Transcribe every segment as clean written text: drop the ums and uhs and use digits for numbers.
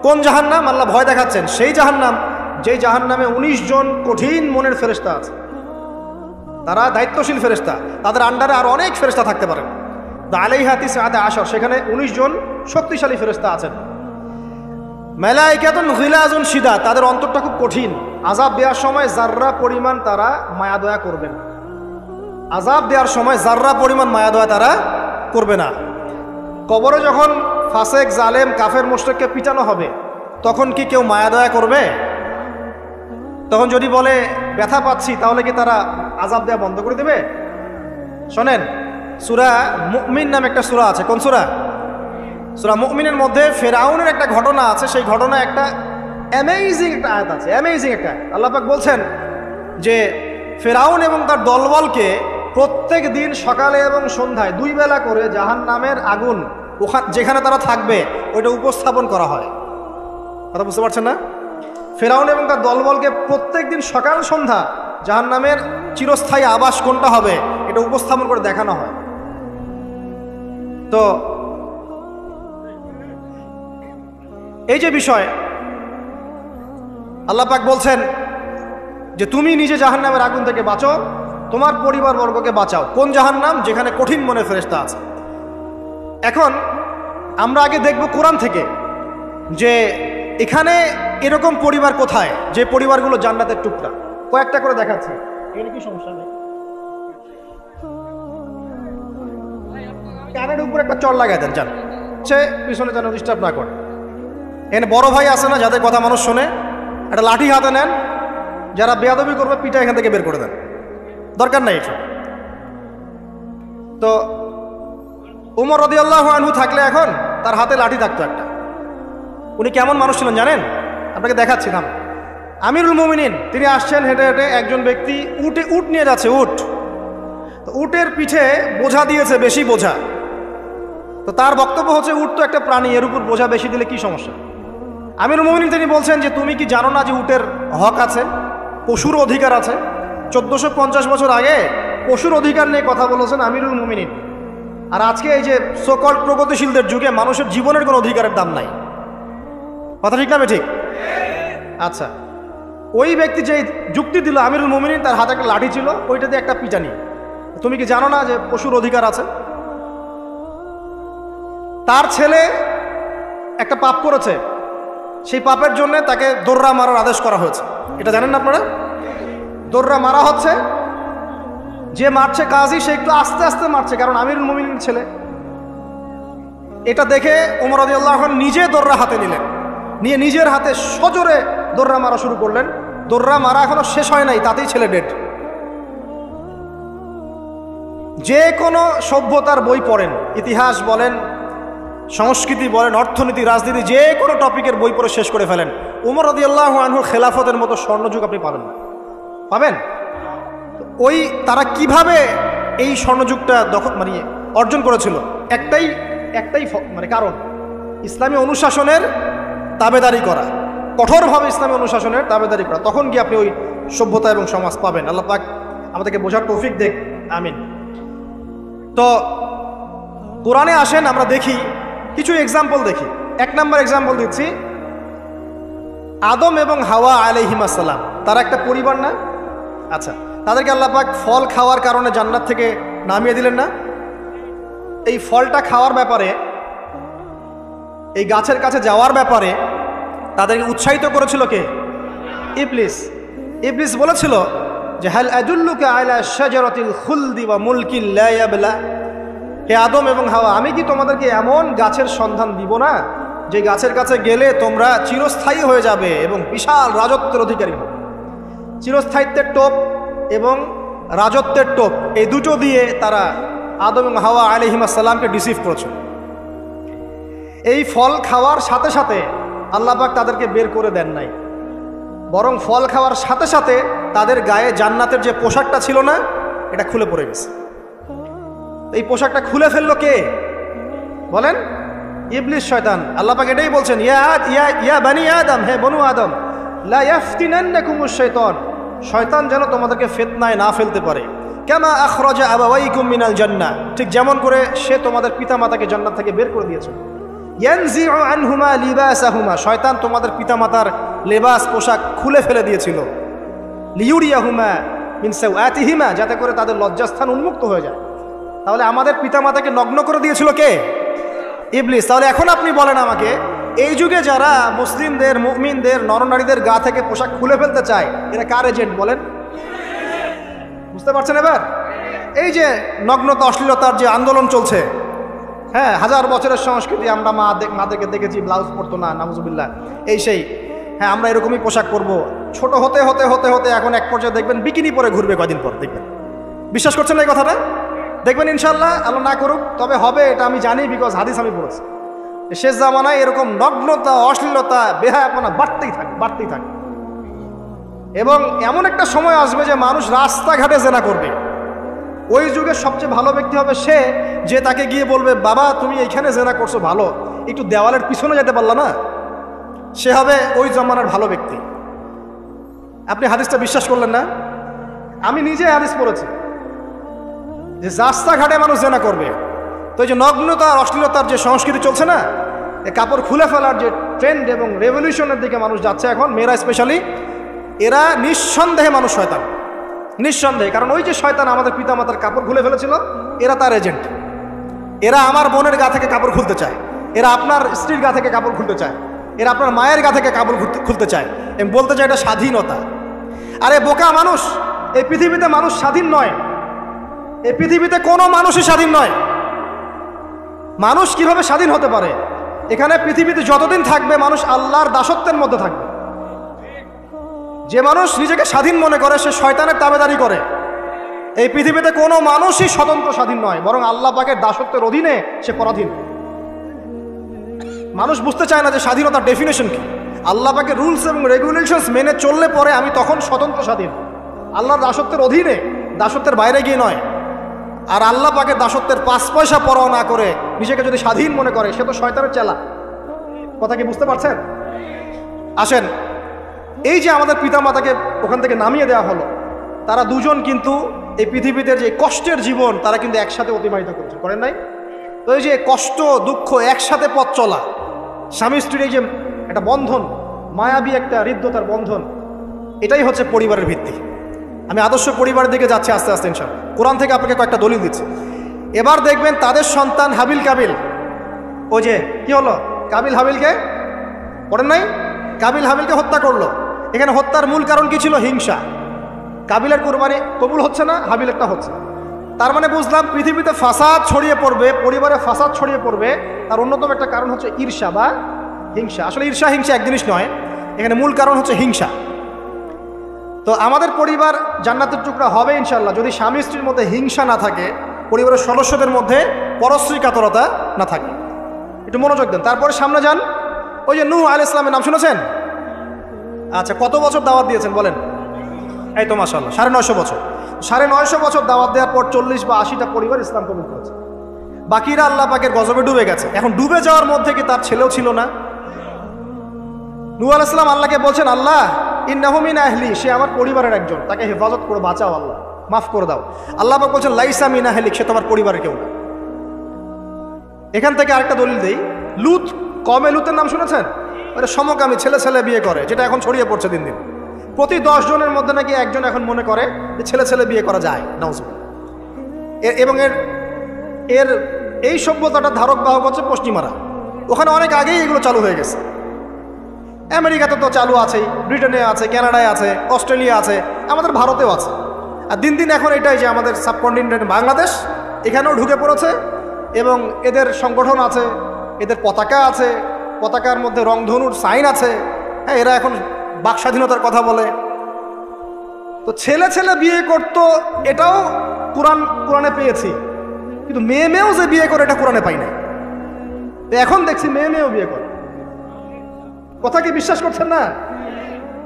কোন জাহান্নাম? আল্লাহ ভয় দেখাচ্ছেন সেই জাহান্নাম যেই জাহান্নামে 19 জন কঠিন মনের ফেরেশতা আছে। তারা দায়িত্বশীল ফেরেশতা, তাদের আন্ডারে আর অনেক ফেরেশতা থাকতে পারেন। আলাইহা তিসআতা আশর, সেখানে 19 জন শক্তিশালী ফেরেশতা আছেন। মালাইকাতুন গিলাজুন শিদাদ, তাদের অন্তরটা খুব কঠিন। আযাব দেওয়ার সময় যাররা পরিমাণ তারা মায়া দয়া করবেন, আযাব দেওয়ার সময় যাররা পরিমাণ মায়া দয়া তারা করবে না। কবরে যখন ফাসেক জালেম কাফের মুশরিককে পিটানো হবে, তখন কি কেউ মায়া দয়া করবে? তখন যদি বলে ব্যথা পাচ্ছি, তাহলে কি তারা আযাব দেওয়া বন্ধ করে দেবে? শোনেন, সূরা মুমিন নামে একটা সূরা আছে। কোন সূরা? সূরা মুমিনের মধ্যে ফেরাউনের একটা ঘটনা আছে। সেই ঘটনা একটা অ্যামেজিং একটা আয়াত আছে, অ্যামেজিং একটা। আল্লাহ পাক বলছেন যে ফেরাউন এবং তার দলবলকে প্রত্যেক দিন সকালে এবং সন্ধ্যায় 2 বেলা করে জাহান্নামের আগুন যেখানে তারা থাকবে ওইটা উপস্থাপন করা হয়। কথা বুঝতে পারছেন না? ফেরাউন এবং তার দলবলকে প্রত্যেক দিন সকাল সন্ধ্যা জাহান্নামের চিরস্থায়ী আবাস কোনটা হবে এটা উপস্থাপন করে দেখানো হয়। তো এই যে বিষয়, আল্লাহ পাক বলছেন যে তুমি নিজে জাহান্নামের আগুন থেকে বাঁচো, তোমার পরিবারবর্গকে বাঁচাও। কোন জাহান্নাম? যেখানে কঠিন মনের ফেরেশতা আছে। এখন আমরা আগে দেখব কোরআন থেকে যে এখানে এরকম পরিবার কোথায় যে পরিবারগুলো জান্নাতের টুকরা। কয়েকটা করে দেখাচ্ছি, এর কি সমস্যা নেই। কানের উপর একটা চড় লাগাই দেন, যান সে পিছনে যেন ডিস্টার্ব না করে। এখানে বড় ভাই আছে না, যাদের কথা মানুষ শোনে, একটা লাঠি হাতে নেন, যারা বেয়াদবি করবে পিঠা এখান থেকে বের করে দেন, দরকার নাই এটা। তো উমর রাদিয়াল্লাহু আনহু থাকলে এখন তার হাতে লাঠি থাকতো একটা। উনি কেমন মানুষ ছিলেন জানেন? আপনাকে দেখাচ্ছি নাম। আমিরুল মুমিনিন তিনি আসছেন হেঁটে হেঁটে, একজন ব্যক্তি উট নিয়ে যাচ্ছে, উট। তো উটের পিঠে বোঝা দিয়েছে, বেশি বোঝা। তো তার বক্তব্য হচ্ছে উট তো একটা প্রাণী, এর উপর বোঝা বেশি দিলে কি সমস্যা? আমিরুল মুমিনিন তিনি বলছেন যে তুমি কি জানো না যে উটের হক আছে, পশুর অধিকার আছে? 1450 বছর আগে পশুর অধিকার নিয়ে কথা বলেছেন আমিরুল মুমিনিন। আর আজকে এই যে সোকল্ড প্রগতিশীলদের যুগে মানুষের জীবনের কোনো অধিকারের দাম নাই। কথা ঠিক না ঠিক? আচ্ছা, ওই ব্যক্তি যে যুক্তি দিল আমিরুল মুমিনিন, তার হাতে একটা লাঠি ছিল, ওইটা দিয়ে একটা পিটানি। তুমি কি জানো না যে পশুর অধিকার আছে? তার ছেলে একটা পাপ করেছে, সেই পাপের জন্য তাকে দোররা মারার আদেশ করা হয়েছে। এটা জানেন না আপনারা? দোররা মারা হচ্ছে, যে মারছে কাজী সে একটু আস্তে আস্তে মারছে, কারণ আমিরুল মুমিনিন ছেলে। এটা দেখে ওমর রাদিয়াল্লাহু আনহু নিজে দোররা হাতে নিলেন, নিয়ে নিজের হাতে সজোরে দোররা মারা শুরু করলেন। দোররা মারা এখনো শেষ হয় নাই, তাতেই ছেলে ডেড। যে কোনো সভ্যতার বই পড়েন, ইতিহাস বলেন, সংস্কৃতি বলেন, অর্থনীতি, রাজনীতি, যে কোনো টপিকের বই পড়ে শেষ করে ফেলেন, ওমর রাদিয়াল্লাহু আনহুর খেলাফতের মতো স্বর্ণযুগ আপনি পাবেন না। পাবেন? ওই তারা কিভাবে এই স্বর্ণযুগটা অর্জন করেছিল? একটাই কারণ, ইসলামী অনুশাসনের তাবেদারি করা, কঠোরভাবে ইসলামী অনুশাসনের তাবেদারি করা। তখন গিয়ে আপনি ওই সভ্যতা এবং সমাজ পাবেন। আল্লাহ পাক আমাদেরকে বোঝার তৌফিক দেখ, আমিন। তো কোরআনে আসেন, আমরা দেখি কিছু এক্সাম্পল দেখি। 1 নম্বর এক্সাম্পল দিচ্ছি, আদম এবং হাওয়া আলাইহিমুস সালাম, তারা একটা পরিবার না? আচ্ছা, তাদেরকে আল্লাহ পাক ফল খাওয়ার কারণে জান্নাত থেকে নামিয়ে দিলেন না? এই ফলটা খাওয়ার ব্যাপারে, এই গাছের কাছে যাওয়ার ব্যাপারে তাদেরকে উৎসাহিত করেছিল কে? ইবলিস। ইবলিস বলেছিল যে হাল আদুল্লুকা আলা শাজারাতিল খুলদি ওয়া মুলকিন লা ইয়াবলা, হে আদম এবং হাওয়া, আমি কি তোমাদেরকে এমন গাছের সন্ধান দিব না যে গাছের কাছে গেলে তোমরা চিরস্থায়ী হয়ে যাবে এবং বিশাল রাজত্বের অধিকারী হবে? চিরস্থায়িত্বের টোপ এবং রাজত্বের টোপ, এই দুটো দিয়ে তারা আদম এবং হাওয়া আলাইহিমুস সালামকে ডিসিভ করেছে। এই ফল খাওয়ার সাথে সাথে আল্লাহ পাক তাদেরকে বের করে দেন নাই, বরং ফল খাওয়ার সাথে সাথে তাদের গায়ে জান্নাতের যে পোশাকটা ছিল না, এটা খুলে পড়ে গেছে। এই পোশাকটা খুলে ফেললো কে বলেন? ইবলিস, শয়তান। আল্লাহ পাক এটাই বলছেন, ইয়া বানি আদম, হে বনু আদম, লা ইয়াফতিনান্নাকুমুশ শাইতান, শয়তান যেন তোমাদেরকে ফিতনায় না ফেলতে পারে। কামা আখরাজা আবাওয়াইকুম মিনাল জান্নাহ, ঠিক যেমন করে সে তোমাদের পিতামাতাকে জান্নাত থেকে বের করে দিয়েছে। ইয়ানজিউ আনহুমা লিবাসাহুমা, শয়তান তোমাদের পিতামাতার লেবাস পোশাক খুলে ফেলে দিয়েছিল, লিউরিয়াহুমা মিন সাওআতিহিমা, যাতে করে তাদের লজ্জাস্থান উন্মুক্ত হয়ে যায়। তাহলে আমাদের পিতামাতাকে নগ্ন করে দিয়েছিল কে? ইবলিস। তাহলে এখন আপনি বলেন আমাকে, এই যুগে যারা মুসলিমদের, মুমিনদের, নরনারীদের গা থেকে পোশাক খুলে ফেলতে চায়, এরা কার এজেন্ট বলেন? বুঝতে পারছেন এবার? এই যে নগ্নতা অশ্লীলতার যে আন্দোলন চলছে, হ্যাঁ, হাজার বছরের সংস্কৃতি, আমরা মাদেরকে দেখেছি ব্লাউজ পরতো না, নাউজুবিল্লাহ, এই সেই, হ্যাঁ আমরা এরকমই পোশাক পরবো। ছোট হতে হতে হতে হতে এখন এক পর্যায়ে দেখবেন বিকিনি পরে ঘুরবে কয়দিন পর, দেখবেন। বিশ্বাস করছেন না এই কথাটা? দেখবেন ইনশাল্লাহ, আল্লাহ না করুক, তবে হবে, এটা আমি জানি, বিকজ হাদিস আমি পড়েছি। শেষ জামানায় এরকম নগ্নতা, অশ্লীলতা, বেহায়াপনা বাড়তেই থাকে। এবং এমন একটা সময় আসবে যে মানুষ রাস্তাঘাটে জেনা করবে। ওই যুগের সবচেয়ে ভালো ব্যক্তি হবে সে, যে তাকে গিয়ে বলবে, বাবা তুমি এইখানে জেনা করছো ভালো, একটু দেওয়ালের পিছনে যেতে পারলা না? সে হবে ওই জমানার ভালো ব্যক্তি। আপনি হাদিসটা বিশ্বাস করলেন না? আমি নিজে হাদিস পড়েছি যে রাস্তাঘাটে মানুষ জেনা করবে। তো এই যে নগ্নতা আর অশ্লীলতার যে সংস্কৃতি চলছে না, এই কাপড় খুলে ফেলার যে ট্রেন্ড এবং রেভলিউশনের দিকে মানুষ যাচ্ছে এখন, মেয়েরা স্পেশালি, এরা নিঃসন্দেহে মানুষ শয়তান, নিঃসন্দেহে। কারণ ওই যে শয়তান আমাদের পিতামাতার কাপড় খুলে ফেলেছিল, এরা তার এজেন্ট। এরা আমার বোনের গা থেকে কাপড় খুলতে চায়, এরা আপনার স্ত্রীর গা থেকে কাপড় খুলতে চায়, এরা আপনার মায়ের গা থেকে কাপড় খুলতে চায় এবং বলতে চায় এটা স্বাধীনতা। আরে বোকা মানুষ, এই পৃথিবীতে মানুষ স্বাধীন নয়, এই পৃথিবীতে কোনো মানুষই স্বাধীন নয়। মানুষ কিভাবে স্বাধীন হতে পারে? এখানে পৃথিবীতে যতদিন থাকবে মানুষ আল্লাহর দাসত্বের মধ্যে থাকবে। যে মানুষ নিজেকে স্বাধীন মনে করে সে শয়তানের তাবেদারি করে। এই পৃথিবীতে কোনো মানুষই স্বতন্ত্র স্বাধীন নয়, বরং আল্লাহ পাকের দাসত্বের অধীনে সে পরাধীন। মানুষ বুঝতে চায় না যে স্বাধীনতার ডেফিনেশন কি। আল্লাহ পাকের রুলস এবং রেগুলেশনস মেনে চললে পরে আমি তখন স্বতন্ত্র স্বাধীন, আল্লাহর দাসত্বের অধীনে, দাসত্বের বাইরে গিয়ে নয়। আর আল্লাহ পাকের দাসত্বের 5 পয়সা পরোয়া না করে নিজেকে যদি স্বাধীন মনে করে, সে তো শয়তানের চেলা। কথা কি বুঝতে পারছেন? আসেন, এই যে আমাদের পিতামাতাকে ওখান থেকে নামিয়ে দেওয়া হলো, তারা দুজন কিন্তু এই পৃথিবীতে যে কষ্টের জীবন তারা কিন্তু একসাথে অতিবাহিত করছে, করেন নাই? তো এই যে কষ্ট দুঃখ একসাথে পথ চলা, স্বামী স্ত্রীর এই যে একটা বন্ধন, মায়াবী একটা হৃদ্যতার বন্ধন, এটাই হচ্ছে পরিবারের ভিত্তি। আমি আদর্শ পরিবারের দিকে যাচ্ছি আস্তে আস্তে ইনশাআল্লাহ। কোরআন থেকে আপনাকে কয়েকটা দলিল দিচ্ছি। এবার দেখবেন তাদের সন্তান হাবিল কাবিল, ওই যে কি হলো, কাবিল হাবিলকে, পড়েন নাই? কাবিল হাবিলকে হত্যা করলো। এখানে হত্যার মূল কারণ কি ছিল? হিংসা। কাবিলের কোরবানি কবুল হচ্ছে না, হাবিলেরটা হচ্ছে। তার মানে বুঝলাম পৃথিবীতে ফাসাদ ছড়িয়ে পড়বে, পরিবারে ফাসাদ ছড়িয়ে পড়বে, তার অন্যতম একটা কারণ হচ্ছে ঈর্ষা বা হিংসা। আসলে ঈর্ষা হিংসা এক জিনিস নয়, এখানে মূল কারণ হচ্ছে হিংসা। তো আমাদের পরিবার জান্নাতের টুকরা হবে ইনশাল্লাহ যদি স্বামী স্ত্রীর মধ্যে হিংসা না থাকে, পরিবারের সদস্যদের মধ্যে পরশ্রী কাতরতা না থাকে। একটু মনোযোগ দেন। তারপরে সামনে যান, ওই যে নূহ আলাইহিস সালামের নাম শুনেছেন? আচ্ছা, কত বছর দাওয়াত দিয়েছেন বলেন? এই তো মাশাআল্লাহ 950 বছর। 950 বছর দাওয়াত দেওয়ার পর 40 বা 80টা পরিবার ইসলাম কবুল করেছে। বাকিরা আল্লাহ পাকের গজবে ডুবে গেছে। এখন ডুবে যাওয়ার মধ্যে কি তার ছেলেও ছিল না? নূহ আলাইহিস সালাম আল্লাহকে বলছেন, আল্লাহ ইন্নাহু মিন আহলি, সে আমার পরিবারের একজন, তাকে হেফাজত করে বাঁচাও, আল্লাহ মাফ করে দাও। আল্লাহ পাক বলছেন লাইসা মিন আহলিক, সে তোমার পরিবারের কেউ না। এখান থেকে আরেকটা দলিল দেই, লুত, কমে লুতের নাম শুনেছেন? মানে সমকামী, ছেলে ছেলে বিয়ে করে, যেটা এখন ছড়িয়ে পড়ছে দিন দিন। প্রতি 10 জনের মধ্যে নাকি একজন এখন মনে করে যে ছেলে ছেলে বিয়ে করা যায়, নাউজুবিল্লাহ। এবং এর এই সভ্যতাটার ধারক বাহক হচ্ছে পশ্চিমারা। ওখানে অনেক আগেই এগুলো চালু হয়ে গেছে। আমেরিকাতে তো চালু আছেই, ব্রিটেনে আছে, কানাডায় আছে, অস্ট্রেলিয়া আছে, আমাদের ভারতেও আছে। আর দিন দিন এখন এটাই যে আমাদের সাবকন্টিনেন্ট বাংলাদেশ, এখানেও ঢুকে পড়েছে। এবং এদের সংগঠন আছে, এদের পতাকা আছে, পতাকার মধ্যে রংধনুর সাইন আছে। হ্যাঁ, এরা এখন বাক স্বাধীনতার কথা বলে। তো ছেলে ছেলে বিয়ে করতো, এটাও কোরআনে পেয়েছি, কিন্তু মেয়ে মেয়েও যে বিয়ে করে এটা কোরআনে পাই না। এখন দেখছি মেয়ে মেয়েও বিয়ে করে। কথা কি বিশ্বাস করছেন না?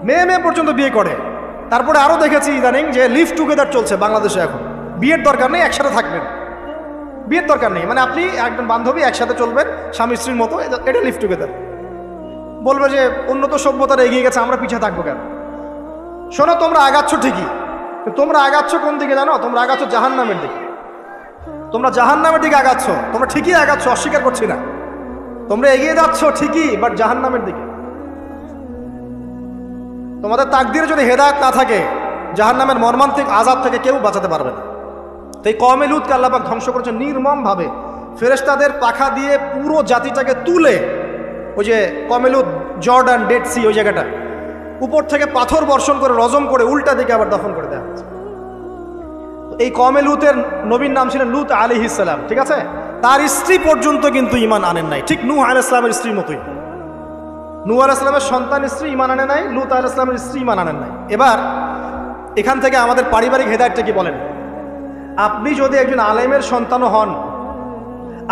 মেয়ে মেয়ে পর্যন্ত বিয়ে করে। তারপরে আরো দেখেছি ইদানিং যে লিভ টুগেদার চলছে বাংলাদেশে। এখন বিয়ের দরকার নেই, একসাথে থাকবেন, বিয়ের দরকার নেই। মানে আপনি একজন বান্ধবী একসাথে চলবেন স্বামী স্ত্রীর মতো, এটা লিভ টুগেদার। বলবে যে উন্নত সভ্যতার এগিয়ে গেছে, আমরা পিছিয়ে থাকবো কেন? শোনো, তোমরা আগাচ্ছ ঠিকই, তোমরা আগাচ্ছ কোন দিকে জানো? তোমরা আগাচ্ছ জাহান্নামের দিকে। তোমরা জাহান্নামের দিকে আগাচ্ছ, তোমরা ঠিকই আগাচ্ছ, অস্বীকার করছি না। তোমরা এগিয়ে যাচ্ছ ঠিকই, বাট জাহান্নামের দিকে। তোমাদের তাকদীরে যদি হেদায়েত না থাকে, জাহান্নামের মর্মান্তিক আযাব থেকে কেউ বাঁচাতে পারবে না। তো এই কওমে লূতকে আল্লাহ পাক ধ্বংস করেছেন নির্মমভাবে। ফেরেশতাদের পাখা দিয়ে পুরো জাতিটাকে তুলে, ওই যে কওমে লূত জর্ডান ডেড সি ওই জায়গাটা, উপর থেকে পাথর বর্ষণ করে রজম করে উল্টা দিকে আবার দফন করে দেওয়া হয়েছে। এই কওমে লূতের নবীর নাম ছিলেন লূত আলাইহিস সালাম, ঠিক আছে? তার স্ত্রী পর্যন্ত কিন্তু ঈমান আনেন নাই, ঠিক নূহ আলাইহিস সালামের স্ত্রীর মতোই। নূহ আলাইহিস সালামের সন্তান স্ত্রী ঈমান আনে নাই, লূত আলাইহিস সালামের স্ত্রী ঈমান আনেন নাই। এবার এখান থেকে আমাদের পারিবারিক হেদায়েতটা কি বলেন? আপনি যদি একজন আলেমের সন্তানও হন,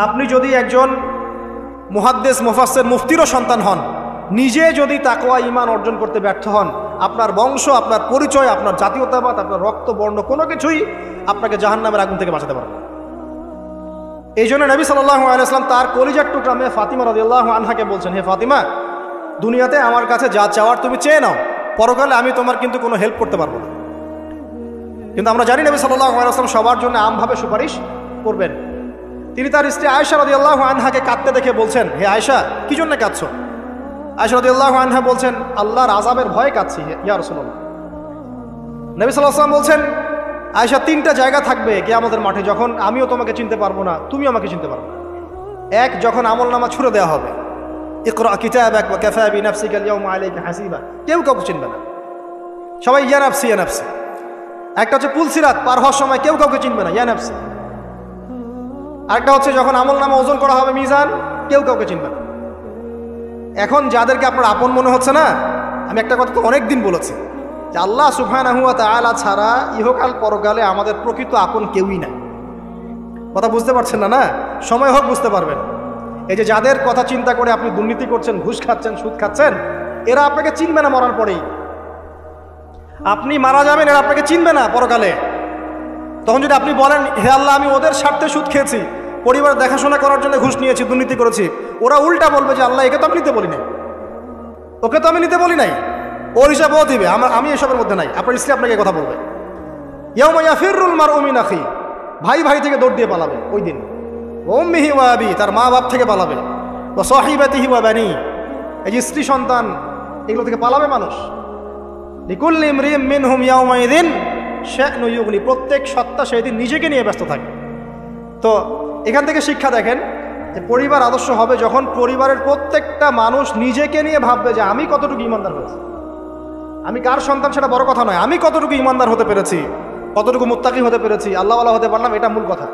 আপনি যদি একজন মুহাদ্দিস মুফাসসির মুফতিরও সন্তান হন, নিজে যদি তাকওয়া ঈমান অর্জন করতে ব্যর্থ হন, আপনার বংশ, আপনার পরিচয়, আপনার জাতীয়তাবাদ, আপনার রক্ত, বর্ণ কোনো কিছুই আপনাকে জাহান্নামের আগুন থেকে বাঁচাতে পারবে না। এই জন্য নবী সাল্লাল্লাহু আলাইহি ওয়াসাল্লাম তার কলিজার টুকরা মেয়ে ফাতিমা রাদিয়াল্লাহু আনহাকে বলছেন, হে ফাতিমা, দুনিয়াতে আমার কাছে যা চাওয়ার তুমি চেয়ে নাও, পরকালে আমি তোমার কিন্তু কোনো হেল্প করতে পারবো না। কিন্তু আমরা জানি নবী সাল্লাল্লাহু আলাইহি ওয়াসাল্লাম সবার জন্য আমভাবে সুপারিশ করবেন। তিনি তার স্ত্রী আয়েশা রাদিয়াল্লাহু আনহাকে কাঁদতে দেখে বলছেন, হে আয়েশা, কি জন্য কাঁদছো? আয়েশা রাদিয়াল্লাহু আনহা বলছেন, আল্লাহর আযাবের ভয়ে কাঁদছি ইয়া রাসূলুল্লাহ। নবী সাল্লাল্লাহু আলাইহি ওয়াসাল্লাম বলছেন, আয়েশা, তিনটা জায়গা থাকবে কিয়ামতের মাঠে যখন আমিও তোমাকে চিনতে পারবো না, তুমিও আমাকে চিনতে পারবে না। এক, যখন আমলনামা ছুড়ে দেওয়া হবে, ইকরা কিতাবাক ওয়া কাফা বিনাফসিকা আল-ইয়াওমা আলাইকা হাসিবা, কেউ কাউকে চিনবে না, সবাই ইয়া নাফসি ইয়া নাফসি। একটা হচ্ছে পুলসিরাত পার হওয়ার সময় কেউ কাউকে চিনবে না, ইয়া নাফসি। আরেকটা হচ্ছে যখন আমলনামা ওজন করা হবে মিজান, কেউ কাউকে চিনবে না। এখন যাদেরকে আপনার আপন মনে হচ্ছে না, আমি একটা কথা তো অনেকদিন বলেছি যে আল্লাহ সুবহানাহু ওয়া তাআলা ছাড়া ইহকাল পরকালে আমাদের প্রকৃত আপন কেউই নাই। কথা বুঝতে পারছেন না? না, সময় হোক বুঝতে পারবেন। এই যে যাদের কথা চিন্তা করে আপনি দুর্নীতি করছেন, ঘুষ খাচ্ছেন, সুদ খাচ্ছেন, এরা আপনাকে চিনবে না মরার পরেই। আপনি মারা যাবেন, এরা আপনাকে চিনবে না পরকালে। তখন যদি আপনি বলেন, হে আল্লাহ, আমি ওদের স্বার্থে সুদ খেয়েছি, পরিবার দেখাশোনা করার জন্য ঘুষ নিয়েছি, দুর্নীতি করেছি, ওরা উল্টা বলবে যে আল্লাহ, একে তো আমি নিতে বলি নাই, ওকে তো আমি নিতে বলি নাই, ওর হিসাব ও দিবে, আমি এসবের মধ্যে নাই। আপনার স্ত্রী আপনাকে কথা বলবে, ইয়াউমা ইয়াফিরুল মারউ মিন আখি, ভাই ভাই থেকে দৌড় দিয়ে পালাবে ওই দিন। উম্মিহি ওয়া আবি, তার মা বাপ থেকে পালাবে। ওয়া সাহিবাতিহি ওয়া বানি, এই যে স্ত্রী সন্তান, এগুলো থেকে পালাবে মানুষ। লিকুল্লি ইমরিইম মিনহুম ইয়াউমাইযিন শা'নু ইউগনি, প্রত্যেক সত্তা সেদিন নিজেকে নিয়ে ব্যস্ত থাকে। তো এখান থেকে শিক্ষা দেখেন যে পরিবার আদর্শ হবে যখন পরিবারের প্রত্যেকটা মানুষ নিজেকে নিয়ে ভাববে যে আমি কতটুকু ইমানদার হয়েছি। আমি কার সন্তান সেটা বড় কথা নয়, আমি কতটুকু ইমানদার হতে পেরেছি, কতটুকু মুত্তাকি হতে পেরেছি, আল্লাহওয়ালা হতে পারলাম, এটা মূল কথা।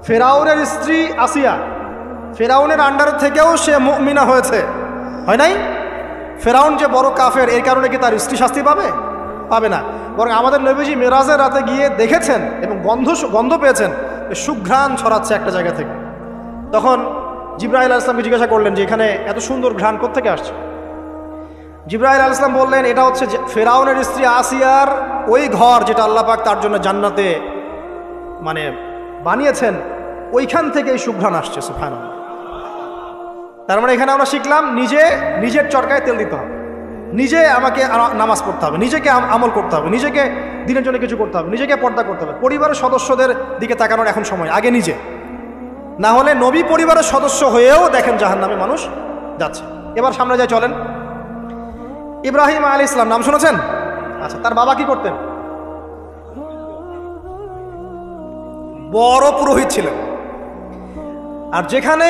ফেরাউনের স্ত্রী আসিয়া, ফেরাউনের আন্ডার থেকেও সে মুমিনা হয়েছে, হয় নাই? ফেরাউন যে বড় কাফের, এর কারণে কি তার স্ত্রী শাস্তি পাবে? পাবে না। বরং আমাদের নবীজি মেরাজের রাতে গিয়ে দেখেছেন এবং গন্ধ পেয়েছেন, সুঘ্রাণ ছড়াচ্ছে একটা জায়গা থেকে। তখন জিবরাইল আলাইহিস সালামকে জিজ্ঞাসা করলেন যে এখানে এত সুন্দর ঘ্রাণ কোত্থেকে আসছে? জিবরাইল আলাইহিস সালাম বললেন, এটা হচ্ছে ফেরাউনের স্ত্রী আসিয়ার ওই ঘর যেটা আল্লাহ পাক তার জন্য জান্নাতে মানে বানিয়েছেন, ওইখান থেকে এই সুঘ্রাণ আসছে। সুবহানাল্লাহ। তার মানে এখানে আমরা শিখলাম নিজের চরকায় তেল দিতে হবে, নিজে আমাকে নামাজ পড়তে হবে, নিজেকে আমল করতে হবে, নিজেকে দিনের জন্য কিছু করতে হবে, নিজেকে পর্দা করতে হবে। পরিবারের সদস্যদের দিকে তাকানোর এখন সময়, আগে নিজে। না হলে নবী পরিবারের সদস্য হয়েও দেখেন জাহান্নামে মানুষ যাচ্ছে। এবার সামনে যাই, চলেন। ইব্রাহিম আলাইহিস সালাম নাম শুনেছেন? আচ্ছা, তার বাবা কি করতেন? বড় পুরোহিত ছিলেন। আর যেখানে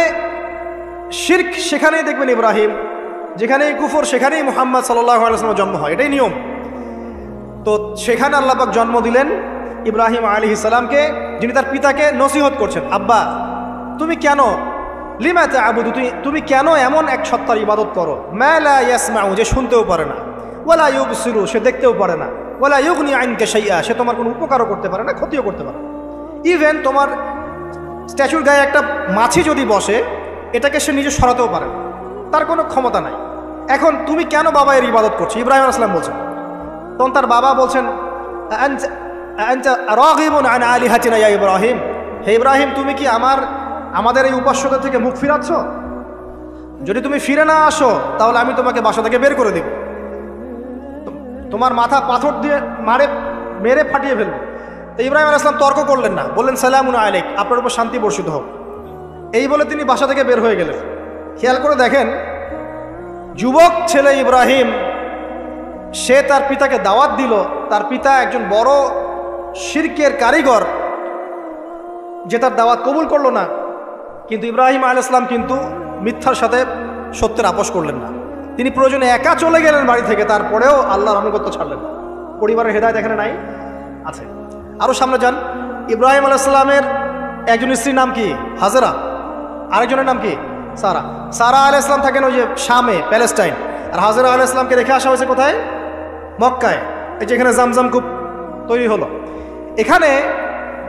শিরক সেখানেই দেখবেন ইব্রাহিম, যেখানেই কুফর সেখানেই মুহাম্মদ সাল্লাল্লাহু আলাইহি ওয়াসাল্লামের জন্ম হয়, এটাই নিয়ম। তো সেখানে আল্লাহ পাক জন্ম দিলেন ইব্রাহিম আলাইহিস সালামকে, যিনি তার পিতাকে নসিহত করছেন, আব্বা তুমি কেন লিমা তা'বুদু, তুমি কেন এমন এক সত্তার ইবাদত করো, মা লা ইয়াসমাউ, যে শুনতেও পারে না, ওয়ালা ইউবসিরু, সে দেখতেও পারে না, ওয়ালা ইউগনি আনকা শাইআ, সে তোমার কোনো উপকারও করতে পারে না, ক্ষতিও করতে পারে না। ইভেন তোমার স্ট্যাচুর গায়ে একটা মাছি যদি বসে, এটাকে সে নিজে সরাতেও পারে না, তার কোনো ক্ষমতা নাই। এখন তুমি কেন বাবা এর ইবাদত করছো? ইব্রাহিম আলাইহিস সালাম বলছেন। তখন তার বাবা বলছেন, আনতা রাগিবুন আন আলিহাতিনা ইয়া ইব্রাহিম, হে ইব্রাহিম, তুমি কি আমাদের এই উপাস্যদের থেকে মুখ ফিরাচ্ছ? যদি তুমি ফিরে না আসো তাহলে আমি তোমাকে বাসা থেকে বের করে দেব, তোমার মাথা পাথর দিয়ে মেরে ফাটিয়ে ফেলবো। তো ইব্রাহিম আলাইহিস সালাম তর্ক করলেন না, বললেন সালামুন আলাইক, আপনার উপর শান্তি বর্ষিত হোক। এই বলে তিনি বাসা থেকে বের হয়ে গেলেন। খেয়াল করে দেখেন, যুবক ছেলে ইব্রাহিম সে তার পিতাকে দাওয়াত দিল, তার পিতা একজন বড় শিরকের কারিগর, যে তার দাওয়াত কবুল করলো না। কিন্তু ইব্রাহিম আলাইহিস সালাম কিন্তু মিথ্যার সাথে সত্যের আপোষ করলেন না। তিনি প্রয়োজনে একা চলে গেলেন বাড়ি থেকে, তারপরেও আল্লাহর আনুগত্য ছাড়লেন না। পরিবারের হেদায়েত এখানে নাই, আছে। আরও সামনে যান, ইব্রাহিম আলাইহিস সালামের একজন স্ত্রীর নাম কি? হাজেরা। আরেকজনের নাম কি? সারা। সারা আলাইহিস সালাম থাকেন ওই যে শামে, প্যালেস্টাইন। আর হাজেরা আলাইহিস সালামকে রেখে আসা হয়েছে কোথায়? মক্কায়, এই যেখানে জামজাম কূপ তৈরি হলো। এখানে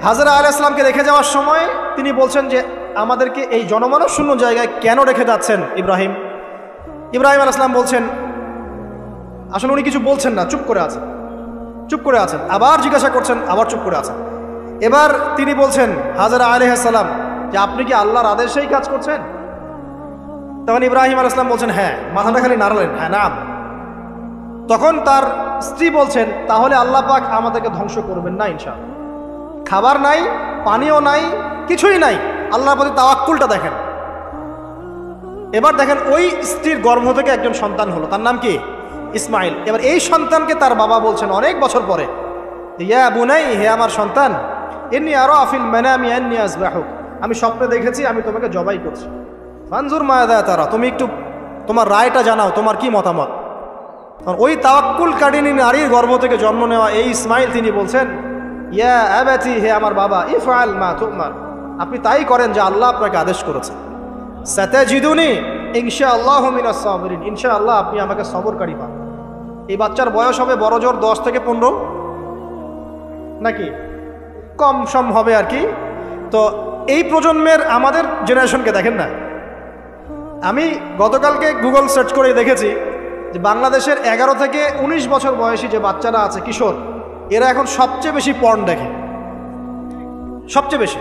হাজেরা আলাইহিস সালামকে রেখে যাওয়ার সময় তিনি বলছেন যে আমাদেরকে এই জনমানব শূন্য জায়গায় কেন রেখে যাচ্ছেন ইব্রাহিম? ইব্রাহিম আলাইহিস সালাম বলছেন, আসলে উনি কিছু বলছেন না, চুপ করে আছেন, চুপ করে আছেন। আবার জিজ্ঞাসা করছেন, আবার চুপ করে আছেন। এবার তিনি বলছেন হাজেরা আলাইহিস সালাম যে আপনি কি আল্লাহর আদেশেই কাজ করছেন? তখন ইব্রাহিম আলাইহিস সালাম বলছেন হ্যাঁ, মাথাটা খালি নাড়ালেন, হ্যাঁ নাম। তখন তার স্ত্রী বলছেন তাহলে আল্লাহ পাক আমাদেরকে ধ্বংস করবেন না ইনশাআল্লাহ। খাবার নাই, পানিও নাই, কিছুই নাই, আল্লাহর প্রতি তাওয়াক্কুলটা দেখেন। এবার দেখেন ওই স্ত্রীর গর্ভ থেকে একজন সন্তান হলো, তার নাম কি? ইসমাইল। এবার এই সন্তানকে তার বাবা বলছেন অনেক বছর পরে, ইয়া বুনাই, হে আমার সন্তান, ইন্নী আরা ফিল মানামি আন্নী আযবাহুক, আমি স্বপ্নে দেখেছি আমি তোমাকে জবাই করছি। ফানজুর মাযা তারা, তুমি একটু তোমার রায়টা জানাও, তোমার কি মতামত? ওই তাওয়াক্কুল কারিনী নারীর গর্ভ থেকে জন্ম নেওয়া এই ইসমাইল তিনি বলছেন, ইয়া আবাতি, হে আমার বাবা, ইফআল মা তুমার, আপনি তাই করেন যা আল্লাহ আপনাকে আদেশ করেছেন। সাতাজিদুনি ইনশাআল্লাহু মিনাস সাবিরিন, ইনশাআল্লাহ আপনি আমাকে সবরকারী পাবেন। এই বাচ্চার বয়স হবে বড় জোর 10 থেকে 15, নাকি কম সম হবে আর কি। তো এই প্রজন্মের আমাদের জেনারেশনকে দেখেন না, আমি গতকালকে গুগল সার্চ করে দেখেছি যে বাংলাদেশের 11 থেকে 19 বছর বয়সী যে বাচ্চারা আছে, কিশোর, এরা এখন সবচেয়ে বেশি পর্ন দেখে, সবচেয়ে বেশি।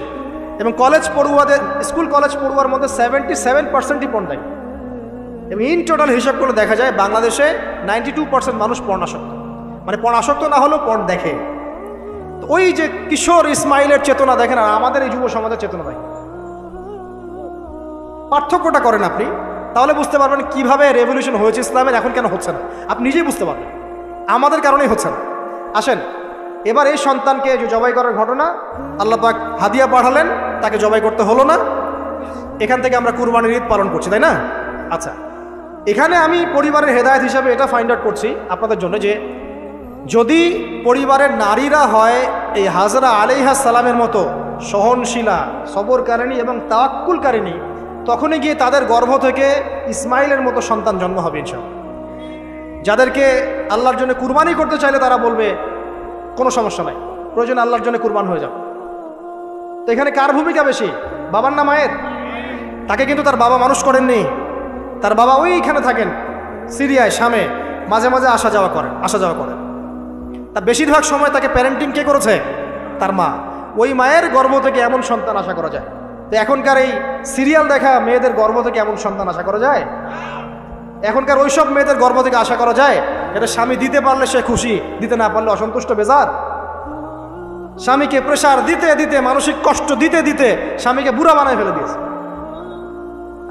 এবং কলেজ পড়ুয়াদের, স্কুল কলেজ পড়ুয়ার মধ্যে 77%ই পর্ন দেখে। এবং ইন টোটাল হিসাব করে দেখা যায় বাংলাদেশে 92% মানুষ পর্নাসক্ত, মানে পর্নাসক্ত না হলেও পর্ন দেখে। তো ওই যে কিশোর ইসমাইলের চেতনা দেখেন আর আমাদের এই যুব সমাজের চেতনা দেখেন, পার্থক্যটা করেন আপনি, তাহলে বুঝতে পারবেন কিভাবে রেভলিউশন হয়েছে ইসলামের, এখন কেন হচ্ছে না আপনি নিজেই বুঝতে পারবেন। আমাদের কারণেই হচ্ছে না। আসেন এবার এই সন্তানকে যে জবাই করার ঘটনা, আল্লাহ পাক হাদিয়া পাঠালেন, তাকে জবাই করতে হলো না। এখান থেকে আমরা কুরবানির ঈদ পালন করছি, তাই না? আচ্ছা, এখানে আমি পরিবারের হেদায়েত হিসাবে এটা ফাইন্ড আউট করছি আপনাদের জন্য যে যদি পরিবারের নারীরা হয় এই হাজরা আলাইহিস সালামের মতো সহনশীলা, সবরকারিণী এবং তাওয়াক্কুলকারিণী, তখনই গিয়ে তাদের গর্ভ থেকে ইসমাইলের মতো সন্তান জন্ম হবে ইনশাআল্লাহ। যাদেরকে আল্লাহর জন্য কুরবানি করতে চাইলে তারা বলবে কোনো সমস্যা নাই, প্রয়োজন আল্লাহর জন্য কুরবান হয়ে যাও। তো এখানে কার ভূমিকা বেশি, বাবার না মায়ের? তাকে কিন্তু তার বাবা মানুষ করেননি, তার বাবা ওইখানে থাকেন সিরিয়ায়, শামে, মাঝে মাঝে আসা যাওয়া করেন। তার বেশিরভাগ সময় তাকে প্যারেন্টিং কে করেছে? তার মা। ওই মায়ের গর্ভ থেকে এমন সন্তান আশা করা যায়? তো এখনকার এই সিরিয়াল দেখা মেয়েদের গর্ভ থেকে এমন সন্তান আশা করা যায়? এখনকার ওইসব মেয়েদের গর্ভ থেকে আশা করা যায়? এটা স্বামী দিতে পারলে সে খুশি, দিতে না পারলে অসন্তুষ্ট, বেজার। স্বামীকে প্রেশার দিতে দিতে, মানসিক কষ্ট দিতে দিতে স্বামীকে বুড়া বানায় ফেলে দিয়েছে।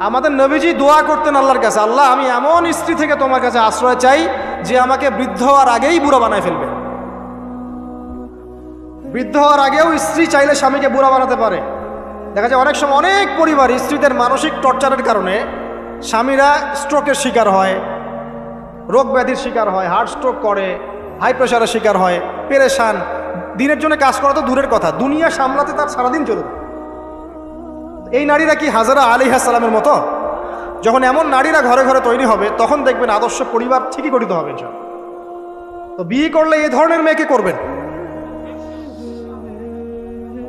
আমাদের নবীজি দোয়া করতেন আল্লাহর কাছে, আল্লাহ আমি এমন স্ত্রী থেকে তোমার কাছে আশ্রয় চাই যে আমাকে বৃদ্ধ হওয়ার আগেই বুড়া বানায় ফেলবে। বৃদ্ধ হওয়ার আগেও স্ত্রী চাইলে স্বামীকে বুড়া বানাতে পারে। দেখা যায় অনেক সময় অনেক পরিবার স্ত্রীদের মানসিক টর্চারের কারণে স্বামীরা স্ট্রোকের শিকার হয়, রোগ ব্যাধির শিকার হয়, হার্ট স্ট্রোক করে, হাই প্রেশারের শিকার হয়, পেরেশান। দিনের জন্য কাজ করা তো দূরের কথা, দুনিয়া সামলাতে তার সারাদিন চলবে। এই নারীরা কি হাজরা আলাইহিস সালামের মতো? যখন এমন নারীরা ঘরে ঘরে তৈরি হবে তখন দেখবেন আদর্শ পরিবার ঠিকই গঠিত হবে ইনশাআল্লাহ। তো বিয়ে করলে এই ধরনের মেয়েকে করবেন।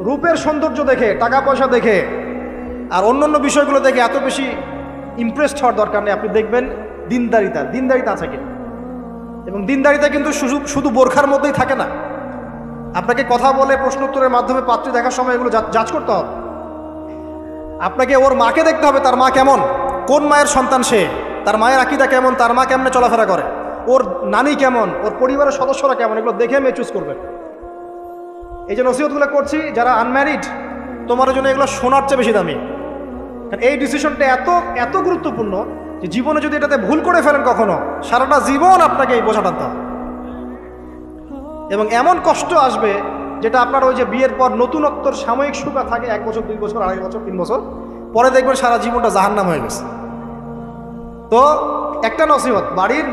রূপের সৌন্দর্য দেখে, টাকা পয়সা দেখে আর অন্যান্য বিষয়গুলো দেখে এত বেশি ইমপ্রেসড হওয়ার দরকার নেই। আপনি দেখবেন দিনদারিতা আছে কিনা। এবং দিনদারিতা কিন্তু শুধু বোরখার মধ্যেই থাকে না। আপনাকে কথা বলে প্রশ্ন উত্তরের মাধ্যমে পাত্রী দেখার সময় এগুলো যাচ করতে হবে। আপনাকে ওর মাকে দেখতে হবে, তার মা কেমন, কোন মায়ের সন্তান সে, তার মায়ের আকীদা কেমন, তার মা কেমনে চলাফেরা করে, ওর নানি কেমন, ওর পরিবারের সদস্যরা কেমন, এগুলো দেখে মেয়ে চুজ করবেন। এই যে নসিহতগুলো করছি, যারা আনম্যারিড তোমার জন্য এগুলো সোনার চেয়ে বেশি দামি। কারণ এই ডিসিশনটা এত এত গুরুত্বপূর্ণ যে জীবনে যদি এটাতে ভুল করে ফেলেন কখনো, সারাটা জীবন আপনাকে এই বোঝা টানতে হবে। এবং এমন কষ্ট আসবে যেটা আপনার ওই যে বিয়ের পর নতুনত্বর সাময়িক সুখা থাকে 1 বছর 2 বছর 2.5 বছর 3 বছর, পরে দেখবেন সারা জীবনটা জাহান্নাম হয়ে গেছে। তো একটা নসিহত, বাড়ির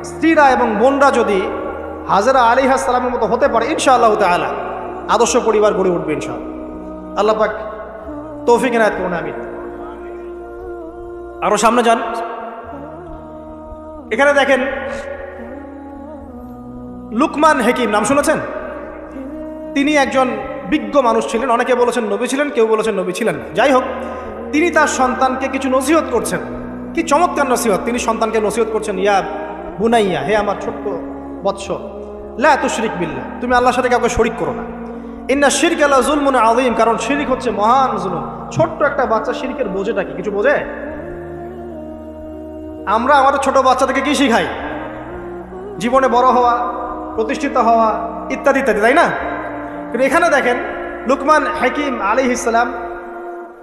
স্ত্রীরা এবং বোনরা যদি হাজরা আলাইহিস সালামের মতো হতে পারে, ইনশাআল্লাহ তাআলা আদর্শ পরিবার গড়ে উঠবে ইনশাআল্লাহ। আল্লাহ পাক তৌফিক এনায়েত করুন, আমিন। আরো সামনে যান, এখানে দেখেন লুকমান হাকিম, নাম শুনেছেন? তিনি একজন বিজ্ঞ মানুষ ছিলেন, অনেকে বলেছেন নবী ছিলেন, কেউ বলেছেন নবী ছিলেন না। যাই হোক, তিনি তার সন্তানকে কিছু নসিহত করছেন। কি চমৎকার নসিহত! তিনি সন্তানকে নসিহত করছেন, ইয়া বুনাইয়া, হে আমার ছোট্ট বৎস, লা তুশরিক বিল্লাহ, তুমি আল্লাহর সাথে কাউকে শরিক করো না। ইন্না শিরকা লা যুলমুন আযীম, কারণ শিরিক হচ্ছে মহান জুলুম। ছোট্ট একটা বাচ্চা শিরিকের বোঝেটা কি কিছু বোঝে? আমরা আমাদের ছোট বাচ্চা থেকে কি শিখাই? জীবনে বড় হওয়া, প্রতিষ্ঠিত হওয়া, ইত্যাদি ইত্যাদি, তাই না? কিন্তু এখানে দেখেন লুকমান হাকিম আলাইহিস সালাম,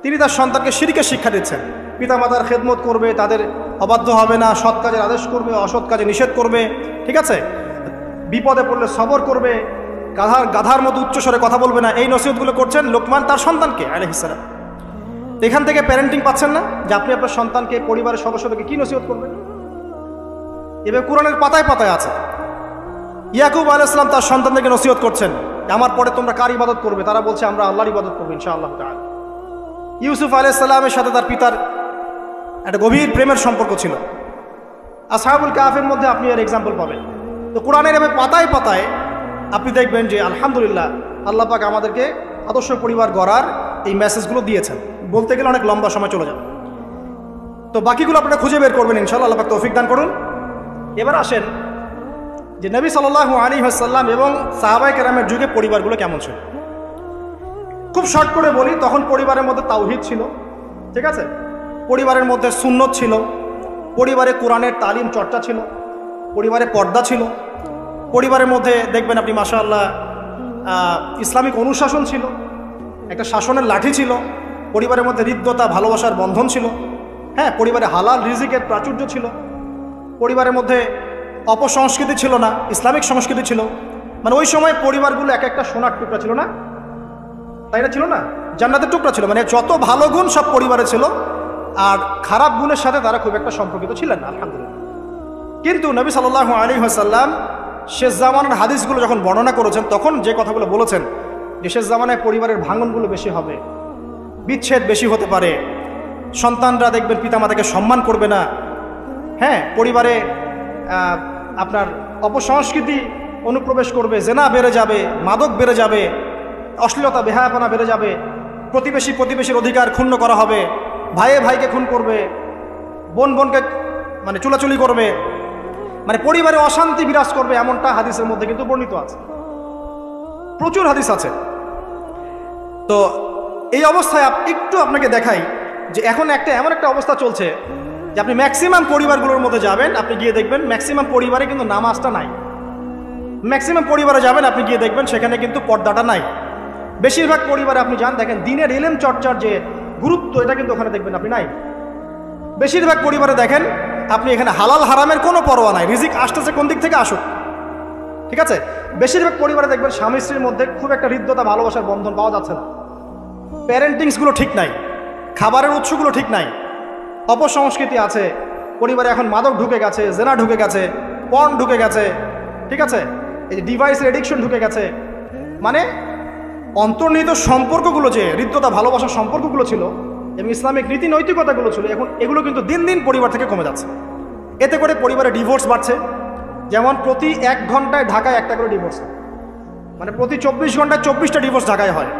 তিনি তার সন্তানকে শিরকের শিক্ষা দিচ্ছেন। পিতামাতার খেদমত করবে, তাদের অবাধ্য হবে না, সৎ কাজের আদেশ করবে, অসৎ কাজে নিষেধ করবে, ঠিক আছে? বিপদে পড়লে সবর করবে, গাধার মতো উচ্চস্বরে কথা বলবে না। এই নসিহতগুলো করছেন লোকমান তার সন্তানকে আলাইহিস সালাম। এখান থেকে প্যারেন্টিং পাচ্ছেন না যে আপনি আপনার সন্তানকে, পরিবারের সদস্যদেরকে কি নসিহত করবেন? এবার কোরআনের পাতায় পাতায় আছে। ইয়াকুব আলাইহিস সালাম তার সন্তানদেরকে নসিহত করছেন, আমার পরে তোমরা কার ইবাদত করবে? তারা বলছে আমরা আল্লাহর ইবাদত করবো ইনশাআল্লাহ তাআলা। ইউসুফ আলাইহিস সালামের সাথে তার পিতার একটা গভীর প্রেমের সম্পর্ক ছিল। আসহাবুল কাহফের মধ্যে আপনি এর এক্সাম্পল পাবেন। তো কোরআনের এভাবে পাতায় পাতায় আপনি দেখবেন যে আলহামদুলিল্লাহ আল্লাহ পাক আমাদেরকে আদর্শ পরিবার গড়ার এই মেসেজগুলো দিয়েছেন। বলতে গেলে অনেক লম্বা সময় চলে যাবে, তো বাকিগুলো আপনারা খুঁজে বের করবেন ইনশাআল্লাহ। আল্লাহ পাক তৌফিক দান করুন। এবার আসেন যে নবী সাল্লাল্লাহু আলাইহি ওয়াসাল্লাম এবং সাহাবায়ে কেরামের যুগে পরিবারগুলো কেমন ছিল। খুব শর্ট করে বলি, তখন পরিবারের মধ্যে তাওহীদ ছিল, ঠিক আছে? পরিবারের মধ্যে সুন্নত ছিল, পরিবারে কোরআনের তালিম চর্চা ছিল, পরিবারে পর্দা ছিল, পরিবারের মধ্যে দেখবেন আপনি মাশাআল্লাহ ইসলামিক অনুশাসন ছিল, একটা শাসনের লাঠি ছিল, পরিবারের মধ্যে হৃদ্যতা ভালোবাসার বন্ধন ছিল, হ্যাঁ, পরিবারে হালাল রিজিকের প্রাচুর্য ছিল, পরিবারের মধ্যে অপসংস্কৃতি ছিল না, ইসলামিক সংস্কৃতি ছিল। মানে ওই সময় পরিবারগুলো এক একটা সোনার টুকরা ছিল না, তাই না? ছিল না, জান্নাতের টুকরা ছিল। মানে যত ভালো গুণ সব পরিবারে ছিল, আর খারাপ গুণের সাথে তারা খুব একটা সম্পর্কিত ছিলেন না, আলহামদুলিল্লাহ। কিন্তু নবী সাল্লাল্লাহু আলাইহি ওয়াসাল্লাম শেষ জামানার হাদিসগুলো যখন বর্ণনা করেছেন, তখন যে কথাগুলো বলেছেন যে শেষ জামানায় পরিবারের ভাঙনগুলো বেশি হবে, বিচ্ছেদ বেশি হতে পারে, সন্তানরা দেখবেন পিতামাতাকে সম্মান করবে না, হ্যাঁ, পরিবারে আপনার অপসংস্কৃতি অনুপ্রবেশ করবে, জেনা বেড়ে যাবে, মাদক বেড়ে যাবে, অশ্লীলতা বেহায়াপনা বেড়ে যাবে, প্রতিবেশীর অধিকার ক্ষুণ্ণ করা হবে, ভাইয়ে ভাইকে খুন করবে, বোন বোনকে মানে চুলাচুলি করবে, মানে পরিবারে অশান্তি বিরাজ করবে, এমনটা হাদিসের মধ্যে কিন্তু বর্ণিত আছে, প্রচুর হাদিস আছে। তো এই অবস্থায় একটু আপনাকে দেখাই যে এখন এমন একটা অবস্থা চলছে যে আপনি ম্যাক্সিমাম পরিবারগুলোর মধ্যে যাবেন, আপনি গিয়ে দেখবেন ম্যাক্সিমাম পরিবারে কিন্তু নামাজটা নাই। ম্যাক্সিমাম পরিবারে যাবেন, আপনি গিয়ে দেখবেন সেখানে কিন্তু পর্দাটা নাই। বেশিরভাগ পরিবারে আপনি যান, দেখেন দিনের ইলম চর্চার যে গুরুত্ব, এটা কিন্তু ওখানে দেখবেন আপনি নাই। বেশিরভাগ পরিবারে দেখেন আপনি এখানে হালাল হারামের কোনো পরোয়া নাই, রিজিক আসতেছে কোন দিক থেকে আসুক, ঠিক আছে? বেশিরভাগ পরিবারে দেখবেন স্বামী স্ত্রীর মধ্যে খুব একটা হৃদ্যতা ভালোবাসার বন্ধন পাওয়া যাচ্ছে না, প্যারেন্টিংসগুলো ঠিক নাই, খাবারের উৎসগুলো ঠিক নাই, অপসংস্কৃতি আছে পরিবারে। এখন মাদক ঢুকে গেছে, জেনা ঢুকে গেছে, পর্ন ঢুকে গেছে, ঠিক আছে? এই যে ডিভাইসের এডিকশন ঢুকে গেছে। মানে অন্তর্নিহিত সম্পর্কগুলো, যে হৃদ্যতা ভালোবাসার সম্পর্কগুলো ছিল এবং ইসলামিক নীতি নৈতিকতাগুলো ছিল, এখন এগুলো কিন্তু দিন দিন পরিবার থেকে কমে যাচ্ছে। এতে করে পরিবারে ডিভোর্স বাড়ছে। যেমন প্রতি 1 ঘন্টায় ঢাকায় একটা করে ডিভোর্স হয়, মানে প্রতি 24 ঘন্টায় 24টা ডিভোর্স ঢাকায় হয়।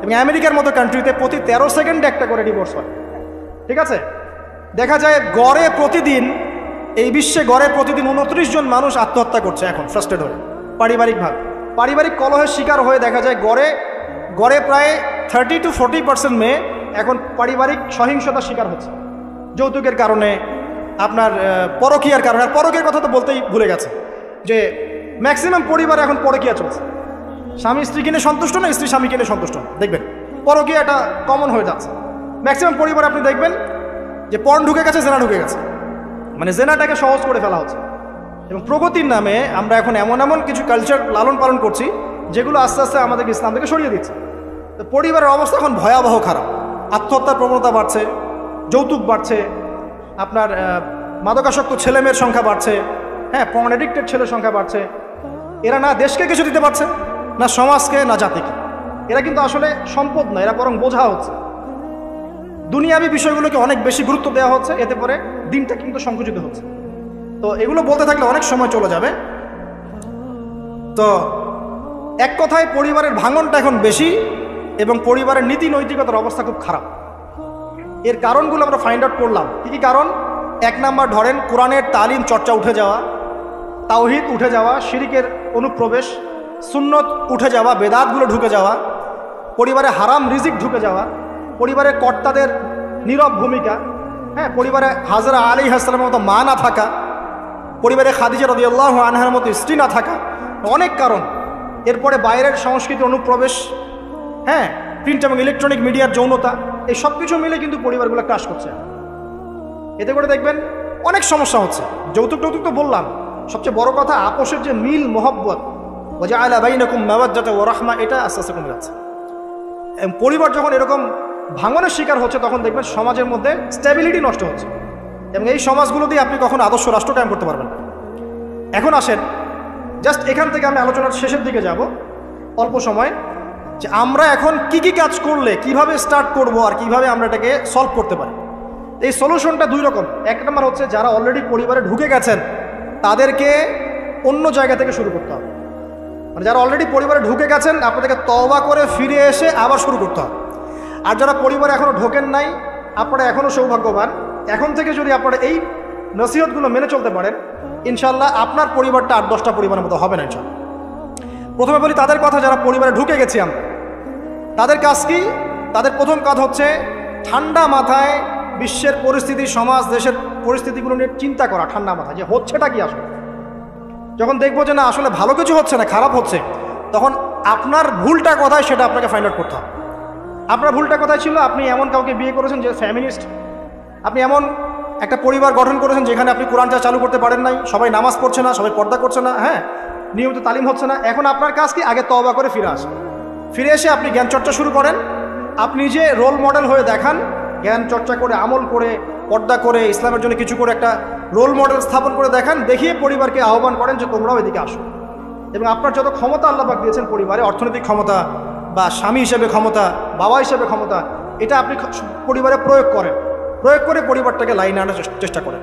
এবং আমেরিকার মতো কান্ট্রিতে প্রতি 13 সেকেন্ডে একটা করে ডিভোর্স হয়, ঠিক আছে? দেখা যায় গড়ে প্রতিদিন, এই বিশ্বে গড়ে প্রতিদিন 29 জন মানুষ আত্মহত্যা করছে এখন ফ্রাস্ট্রেট হয়ে, পারিবারিক কলহের শিকার হয়ে। দেখা যায় গড়ে প্রায় 30 to 40% মেয়ে এখন পারিবারিক সহিংসতার শিকার হচ্ছে, যৌতুকের কারণে, আপনার পরকীয়ার কারণে। আর পরকীয়ার কথা তো বলতেই ভুলে গেছে যে ম্যাক্সিমাম পরিবারে এখন পরকীয়া চলছে, স্বামী স্ত্রী কিনে সন্তুষ্ট না, স্ত্রী স্বামী কিনে সন্তুষ্ট না, দেখবেন পরকীয়া এটা কমন হয়ে যাচ্ছে। ম্যাক্সিমাম পরিবার আপনি দেখবেন যে পর্ন ঢুকে গেছে, জেনা ঢুকে গেছে, মানে জেনাটাকে সহজ করে ফেলা হচ্ছে। এবং প্রগতির নামে আমরা এখন এমন এমন কিছু কালচার লালন পালন করছি যেগুলো আস্তে আস্তে আমাদেরকে ইসলাম থেকে সরিয়ে দিচ্ছে। তো পরিবারের অবস্থা এখন ভয়াবহ খারাপ। আত্মহত্যার প্রবণতা বাড়ছে, যৌতুক বাড়ছে, আপনার মাদকাসক্ত ছেলেমেয়ের সংখ্যা বাড়ছে, হ্যাঁ, পর্ন অ্যাডিক্টেড ছেলের সংখ্যা বাড়ছে। এরা না দেশকে কিছু দিতে পারছে, না সমাজকে, না জাতিকে। এরা কিন্তু আসলে সম্পদ না, এরা বরং বোঝা হচ্ছে। দুনিয়াবি বিষয়গুলোকে অনেক বেশি গুরুত্ব দেওয়া হচ্ছে, এতে করে দিনটা কিন্তু সংকুচিত হচ্ছে। তো এগুলো বলতে থাকলে অনেক সময় চলে যাবে। তো এক কথায় পরিবারের ভাঙনটা এখন বেশি এবং পরিবারের নীতি নৈতিকতার অবস্থা খুব খারাপ। এর কারণগুলো আমরা ফাইন্ড আউট করলাম। কী কী কারণ? 1 নাম্বার ধরেন কোরআনের তালিম চর্চা উঠে যাওয়া, তাওহীদ উঠে যাওয়া, শিরিকের অনুপ্রবেশ, সুন্নত উঠে যাওয়া, বেদাতগুলো ঢুকে যাওয়া, পরিবারে হারাম রিজিক ঢুকে যাওয়া, পরিবারের কর্তাদের নীরব ভূমিকা, হ্যাঁ, পরিবারে হাজরা আলাইহিস সালামের মতো মা না থাকা, পরিবারে খাদিজা রাদিয়াল্লাহু আনহার মতো স্ত্রী না থাকা, অনেক কারণ। এরপরে বাইরের সংস্কৃতির অনুপ্রবেশ, হ্যাঁ, প্রিন্ট এবং ইলেকট্রনিক মিডিয়ার যৌনতা, এই সব কিছু মিলে কিন্তু পরিবারগুলো ক্রাশ করছে। এতে করে দেখবেন অনেক সমস্যা হচ্ছে। যৌতুক টৌতুক তো বললাম, সবচেয়ে বড় কথা আপোষের যে মিল মহব্বত, ওয়াজআলা বাইনাকুম মাওয়াদ্দাতা ওয়া রাহমা, এটা আস্তে আস্তে কমে যাচ্ছে। পরিবার যখন এরকম ভাঙনের শিকার হচ্ছে তখন দেখবেন সমাজের মধ্যে স্ট্যাবিলিটি নষ্ট হচ্ছে এবং এই সমাজগুলো দিয়ে আপনি কখনো আদর্শ রাষ্ট্র কায়েম করতে পারবেন না। এখন আসেন, জাস্ট এখান থেকে আমি আলোচনার শেষের দিকে যাব অল্প সময়, যে আমরা এখন কি কি কাজ করলে কিভাবে স্টার্ট করব আর কিভাবে আমরা এটাকে সলভ করতে পারি। এই সলিউশনটা 2 রকম। 1 নম্বর হচ্ছে যারা অলরেডি পরিবারে ঢুকে গেছেন তাদেরকে অন্য জায়গা থেকে শুরু করতে হবে। মানে যারা অলরেডি পরিবারে ঢুকে গেছেন আপনাদেরকে তওবা করে ফিরে এসে আবার শুরু করতে হবে। আর যারা পরিবারে এখনও ঢোকেন নাই, আপনারা এখনও সৌভাগ্যবান। এখন থেকে যদি আপনারা এই নসিহতগুলো মেনে চলতে পারেন, ইনশাল্লাহ আপনার পরিবারটা 8-10টা পরিবারের মতো হবে না ইনশাল্লাহ। প্রথমে বলি তাদের কথা যারা পরিবারে ঢুকে গেছি আমরা, তাদের কাজ কি? তাদের প্রথম কাজ হচ্ছে ঠান্ডা মাথায় বিশ্বের পরিস্থিতি, সমাজ দেশের পরিস্থিতিগুলো নিয়ে চিন্তা করা, ঠান্ডা মাথায় যে হচ্ছেটা কি আসলে। যখন দেখবো যে না আসলে ভালো কিছু হচ্ছে না, খারাপ হচ্ছে, তখন আপনার ভুলটা কোথায় সেটা আপনাকে ফাইন্ড আউট করতে হবে। আপনার ভুলটা কোথায় ছিল? আপনি এমন কাউকে বিয়ে করেছেন যে ফ্যামিনিস্ট, আপনি এমন একটা পরিবার গঠন করেছেন যেখানে আপনি কোরআনটা চালু করতে পারেন নাই, সবাই নামাজ পড়ছে না, সবাই পর্দা করছে না, হ্যাঁ, নিয়মিত তালিম হচ্ছে না। এখন আপনার কাজ কি? আগে তওবা করে ফিরে আসেন। ফিরে এসে আপনি জ্ঞান চর্চা শুরু করেন। আপনি যে রোল মডেল হয়ে দেখান, জ্ঞান চর্চা করে, আমল করে, পর্দা করে, ইসলামের জন্য কিছু করে একটা রোল মডেল স্থাপন করে দেখান, দেখিয়ে পরিবারকে আহ্বান করেন যে তোমরাও এদিকে আসো। এবং আপনার যত ক্ষমতা আল্লাহ পাক দিয়েছেন পরিবারে, অর্থনৈতিক ক্ষমতা বা স্বামী হিসেবে ক্ষমতা, বাবা হিসেবে ক্ষমতা, এটা আপনি পরিবারে প্রয়োগ করেন। প্রয়োগ করে পরিবারটাকে লাইনে আনার চেষ্টা করেন।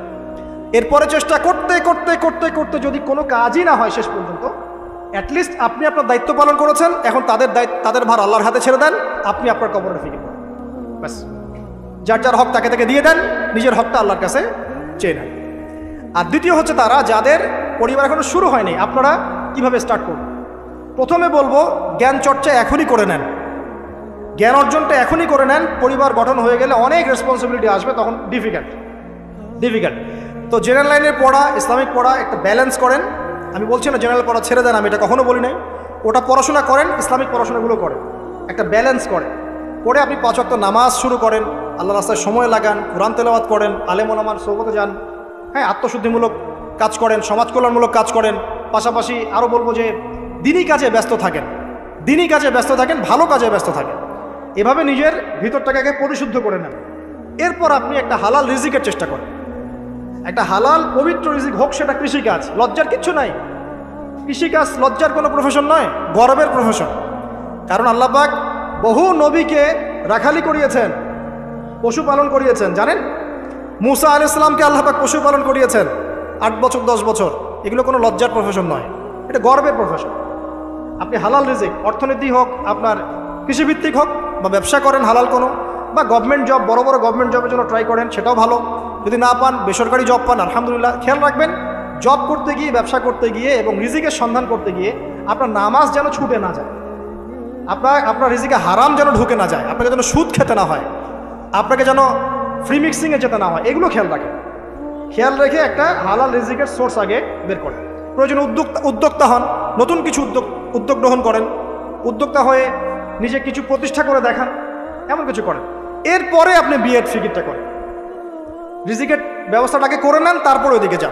এরপরে চেষ্টা করতে করতে করতে করতে যদি কোনো কাজই না হয় শেষ পর্যন্ত, অ্যাটলিস্ট আপনি আপনার দায়িত্ব পালন করেছেন। এখন তাদের ভার আল্লাহর হাতে ছেড়ে দেন, আপনি আপনার কবরে ফিরে পড়েন। ব্যাস, যার যার হক তাকে তাকে দিয়ে দেন, নিজের হকটা আল্লাহর কাছে চেয়ে নেন। আর দ্বিতীয় হচ্ছে তারা যাদের পরিবার এখনো শুরু হয়নি, আপনারা কিভাবে স্টার্ট করবেন? প্রথমে বলবো জ্ঞান চর্চা এখনই করে নেন, জ্ঞান অর্জনটা এখনই করে নেন। পরিবার গঠন হয়ে গেলে অনেক রেসপন্সিবিলিটি আসবে, তখন ডিফিকাল্ট। তো জেনারেল লাইনের পড়া, ইসলামিক পড়া একটা ব্যালেন্স করেন। আমি বলছি না জেনারেল পড়া ছেড়ে দেন, আমি এটা কখনো বলি নাই। ওটা পড়াশোনা করেন, ইসলামিক পড়াশোনাগুলো করেন, একটা ব্যালেন্স করেন। করে আপনি 5 ওয়াক্ত নামাজ শুরু করেন, আল্লাহ রাস্তায় সময় লাগান, কোরআন তেলাওয়াত করেন, আলেম ওলামার সোহবতে যান, হ্যাঁ, আত্মশুদ্ধিমূলক কাজ করেন, সমাজ কল্যাণমূলক কাজ করেন। পাশাপাশি আরও বলবো যে দিনী কাজে ব্যস্ত থাকেন, ভালো কাজে ব্যস্ত থাকেন। এভাবে নিজের ভিতরটাকে আগে পরিশুদ্ধ করে নেন। এরপর আপনি একটা হালাল রিজিকের চেষ্টা করেন, একটা হালাল পবিত্র রিজিক হোক, সেটা কৃষিকাজ। লজ্জার কিচ্ছু নাই, কৃষিকাজ লজ্জার কোনো প্রফেশন নয়, গর্বের প্রফেশন। কারণ আল্লাহ পাক বহু নবীকে রাখালি করিয়েছেন, পশুপালন করিয়েছেন। জানেন, মুসা আলাইহিস সালামকে আল্লাহ পাক পশুপালন করিয়েছেন 8 বছর 10 বছর। এগুলো কোনো লজ্জার প্রফেশন নয়, এটা গর্বের প্রফেশন। আপনি হালাল রিজিক, অর্থনীতি হোক, আপনার কৃষিভিত্তিক হোক, বা ব্যবসা করেন হালাল কোনো, বা গভর্নমেন্ট জব, বড় বড় গভর্নমেন্ট জবের জন্য ট্রাই করেন, সেটাও ভালো। যদি না পান, বেসরকারি জব পান, আলহামদুলিল্লাহ। খেয়াল রাখবেন, জব করতে গিয়ে, ব্যবসা করতে গিয়ে এবং রিজিকের সন্ধান করতে গিয়ে আপনার নামাজ যেন ছুটে না যায়, আপনার রিজিকে হারাম যেন ঢুকে না যায়, আপনাকে যেন সুদ খেতে না হয়, আপনাকে যেন ফ্রি মিক্সিংয়ে যেতে না হয়, এগুলো খেয়াল রাখেন। খেয়াল রেখে একটা হালাল রিজিকের সোর্স আগে বের করেন। প্রয়োজনে উদ্যোক্তা হন, নতুন কিছু উদ্যোগ গ্রহণ করেন, উদ্যোক্তা হয়ে নিজে কিছু প্রতিষ্ঠা করে দেখান, এমন কিছু করেন। এরপরে আপনি বিয়ের ফিকিরটা করেন। রিজিকের ব্যবস্থাটাকে করে নেন, তারপরে ওইদিকে যান।